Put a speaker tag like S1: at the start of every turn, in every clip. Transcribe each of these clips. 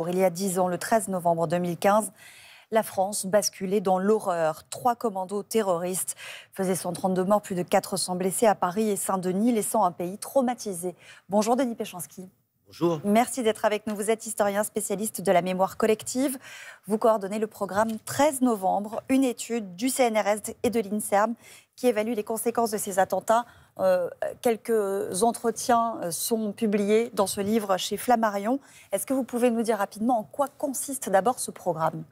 S1: Il y a 10 ans, le 13 novembre 2015, la France basculait dans l'horreur. 3 commandos terroristes faisaient 132 morts, plus de 400 blessés à Paris et Saint-Denis, laissant un pays traumatisé. Bonjour Denis Péchanski.
S2: Bonjour.
S1: Merci d'être avec nous. Vous êtes historien spécialiste de la mémoire collective. Vous coordonnez le programme 13 novembre, une étude du CNRS et de l'INSERM qui évalue les conséquences de ces attentats. Quelques entretiens sont publiés dans ce livre chez Flammarion. Est-ce que vous pouvez nous dire rapidement en quoi consiste d'abord ce programme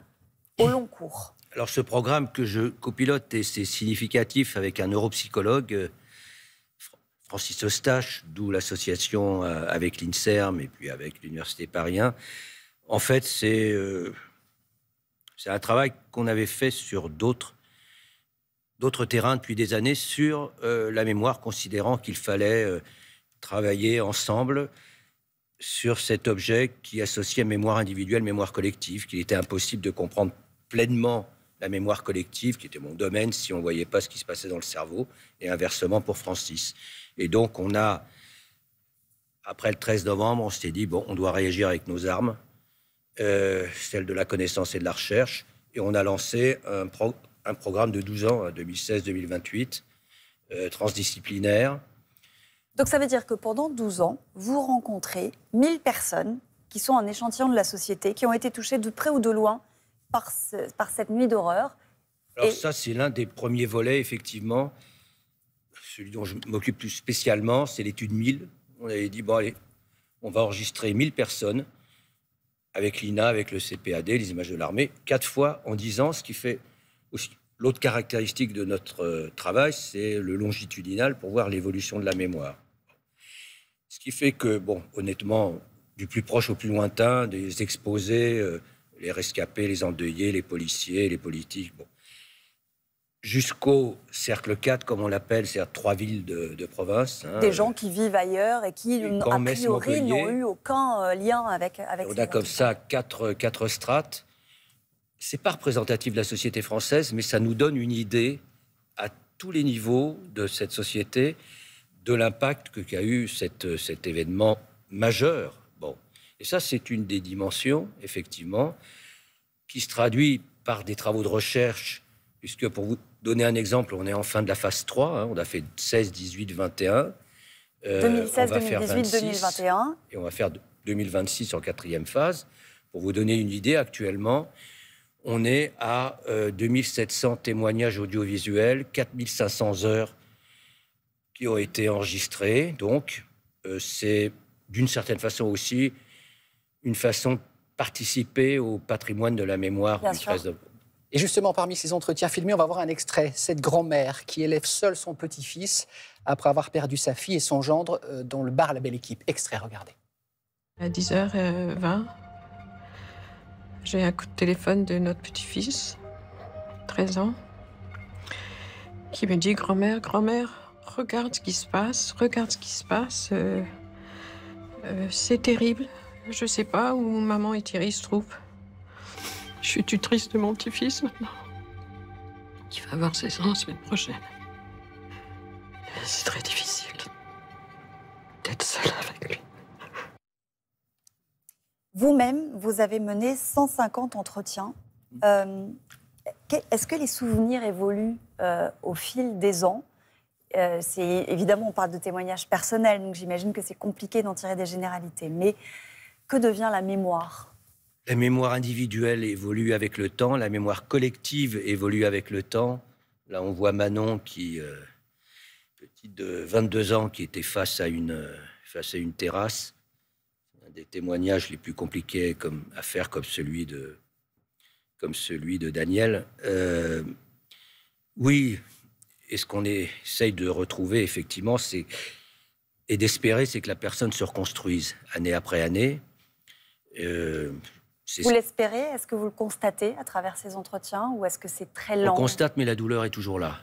S1: au long cours?
S2: Alors ce programme que je copilote, et c'est significatif, avec un neuropsychologue, Francis Eustache, d'où l'association avec l'INSERM et puis avec l'Université Paris 1. En fait, c'est un travail qu'on avait fait sur d'autres terrains depuis des années sur la mémoire, considérant qu'il fallait travailler ensemble sur cet objet qui associait mémoire individuelle, mémoire collective, qu'il était impossible de comprendre pleinement la mémoire collective, qui était mon domaine, si on ne voyait pas ce qui se passait dans le cerveau, et inversement pour Francis. Et donc, après le 13 novembre, on s'est dit, bon, on doit réagir avec nos armes, celles de la connaissance et de la recherche, et on a lancé un programme de 12 ans, 2016-2028, transdisciplinaire.
S1: Donc ça veut dire que pendant 12 ans, vous rencontrez 1000 personnes qui sont un échantillon de la société, qui ont été touchées de près ou de loin par cette nuit d'horreur.
S2: Alors ça, c'est l'un des premiers volets, effectivement. Celui dont je m'occupe plus spécialement, c'est l'étude 1000. On avait dit, bon allez, on va enregistrer 1000 personnes avec l'INA, avec le CPAD, les images de l'armée, 4 fois en 10 ans, ce qui fait aussi. L'autre caractéristique de notre travail, c'est le longitudinal pour voir l'évolution de la mémoire. Ce qui fait que, bon, honnêtement, du plus proche au plus lointain, des exposés, les rescapés, les endeuillés, les policiers, les politiques, bon. Jusqu'au cercle 4, comme on l'appelle, c'est-à-dire 3 villes de province.
S1: Des gens qui vivent ailleurs et qui, a priori, n'ont eu aucun lien avec
S2: on a comme ça 4 strates. C'est pas représentatif de la société française, mais ça nous donne une idée à tous les niveaux de cette société de l'impact qu'a eu cet événement majeur. Bon. Et ça, c'est une des dimensions, effectivement, qui se traduit par des travaux de recherche, puisque pour vous donner un exemple, on est en fin de la phase 3, on a fait 16, 18, 21.
S1: 2016, 2018, 2021.
S2: Et on va faire 2026 en 4e phase. Pour vous donner une idée, actuellement, on est à 2700 témoignages audiovisuels, 4500 heures qui ont été enregistrées. Donc, c'est d'une certaine façon aussi une façon de participer au patrimoine de la mémoire du 13 novembre.
S3: Et justement, parmi ces entretiens filmés, on va voir un extrait. Cette grand-mère qui élève seule son petit-fils après avoir perdu sa fille et son gendre dans le bar La Belle Équipe. Extrait, regardez.
S4: À 10h20, j'ai un coup de téléphone de notre petit-fils, 13 ans, qui me dit « Grand-mère, grand-mère, regarde ce qui se passe, regarde ce qui se passe. C'est terrible. Je sais pas où maman et Thierry se trouvent. Je suis triste de mon petit-fils maintenant, qui va avoir 16 ans la semaine prochaine. C'est très difficile d'être seule avec lui. »
S1: Vous-même, vous avez mené 150 entretiens. Est-ce que les souvenirs évoluent au fil des ans? Évidemment, on parle de témoignages personnels, donc j'imagine que c'est compliqué d'en tirer des généralités. Mais que devient la mémoire?
S2: La mémoire individuelle évolue avec le temps, la mémoire collective évolue avec le temps. Là, on voit Manon, petite de 22 ans, qui était face à une terrasse. Un des témoignages les plus compliqués à faire, comme celui de Daniel. Oui, et ce qu'on essaye de retrouver, effectivement, et d'espérer, c'est que la personne se reconstruise année après année.
S1: Vous l'espérez? Est-ce que vous le constatez à travers ces entretiens ou est-ce que c'est très lent?
S2: On constate, mais la douleur est toujours là.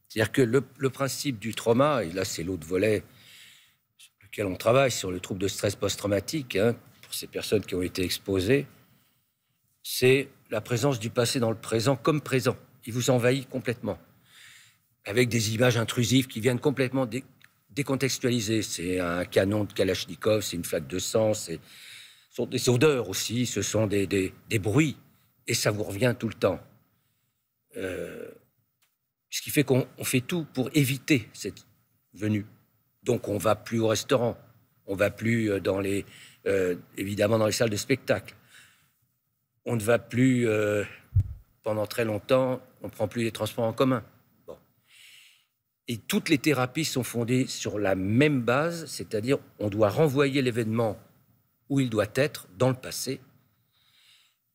S2: C'est-à-dire que le principe du trauma, et là c'est l'autre volet sur lequel on travaille, sur le trouble de stress post-traumatique, pour ces personnes qui ont été exposées, c'est la présence du passé dans le présent comme présent. Il vous envahit complètement, avec des images intrusives qui viennent complètement décontextualiser. C'est un canon de Kalachnikov, c'est une flaque de sang, sont des odeurs aussi, ce sont des bruits, et ça vous revient tout le temps. Ce qui fait qu'on fait tout pour éviter cette venue. Donc on ne va plus au restaurant, on ne va plus évidemment dans les salles de spectacle. On ne va plus, pendant très longtemps, on ne prend plus les transports en commun. Bon. Et toutes les thérapies sont fondées sur la même base, c'est-à-dire on doit renvoyer l'événement où il doit être, dans le passé.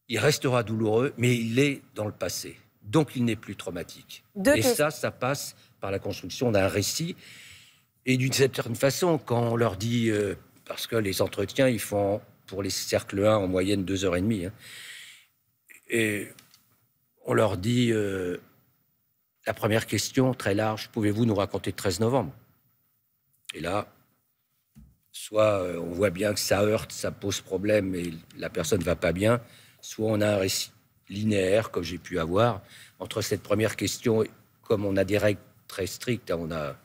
S2: Il restera douloureux, mais il est dans le passé. Donc il n'est plus traumatique. Et ça passe par la construction d'un récit. Et d'une certaine façon, quand on leur dit... parce que les entretiens, ils font, pour les cercles 1, en moyenne 2h30. Hein, et on leur dit... la première question, très large, pouvez-vous nous raconter le 13 novembre? Et là, soit on voit bien que ça heurte, ça pose problème et la personne ne va pas bien, soit on a un récit linéaire, comme j'ai pu avoir, entre cette première question, comme on a des règles très strictes, on a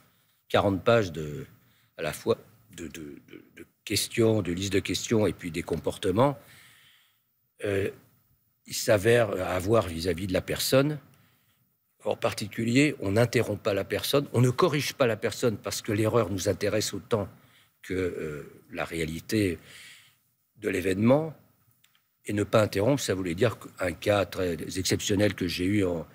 S2: 40 pages à la fois de questions, de listes de questions et puis des comportements, il s'avère avoir vis-à-vis de la personne. En particulier, on n'interrompt pas la personne, on ne corrige pas la personne parce que l'erreur nous intéresse autant que la réalité de l'événement. Et ne pas interrompre, ça voulait dire qu'un cas très exceptionnel que j'ai eu en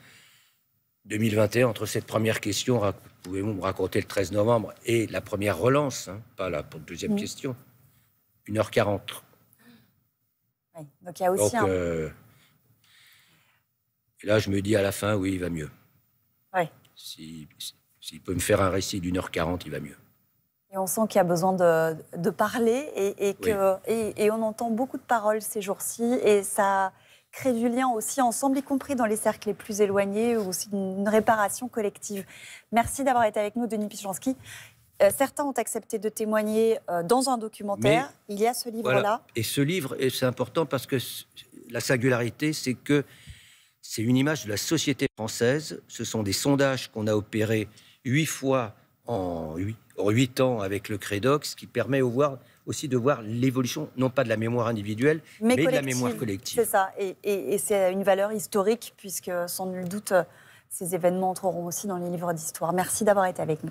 S2: 2021, entre cette première question, pouvez-vous me raconter le 13 novembre, et la première relance, hein, pas la deuxième question, 1h40.
S1: Oui, donc il y a aussi
S2: et là, je me dis à la fin, oui, il va mieux.
S1: Oui.
S2: S'il peut me faire un récit d'1h40, il va mieux.
S1: Et on sent qu'il y a besoin de parler et on entend beaucoup de paroles ces jours-ci et ça crée du lien aussi ensemble, y compris dans les cercles les plus éloignés, ou aussi une réparation collective. Merci d'avoir été avec nous, Denis Pichanski. Certains ont accepté de témoigner dans un documentaire. Mais, il y a ce livre-là.
S2: Voilà. Et ce livre, c'est important parce que la singularité, c'est que c'est une image de la société française. Ce sont des sondages qu'on a opérés 8 fois en 8 ans avec le Credox, qui permet aussi de voir l'évolution, non pas de la mémoire individuelle, mais de la mémoire collective.
S1: C'est ça, et c'est une valeur historique, puisque sans nul doute, ces événements entreront aussi dans les livres d'histoire. Merci d'avoir été avec nous.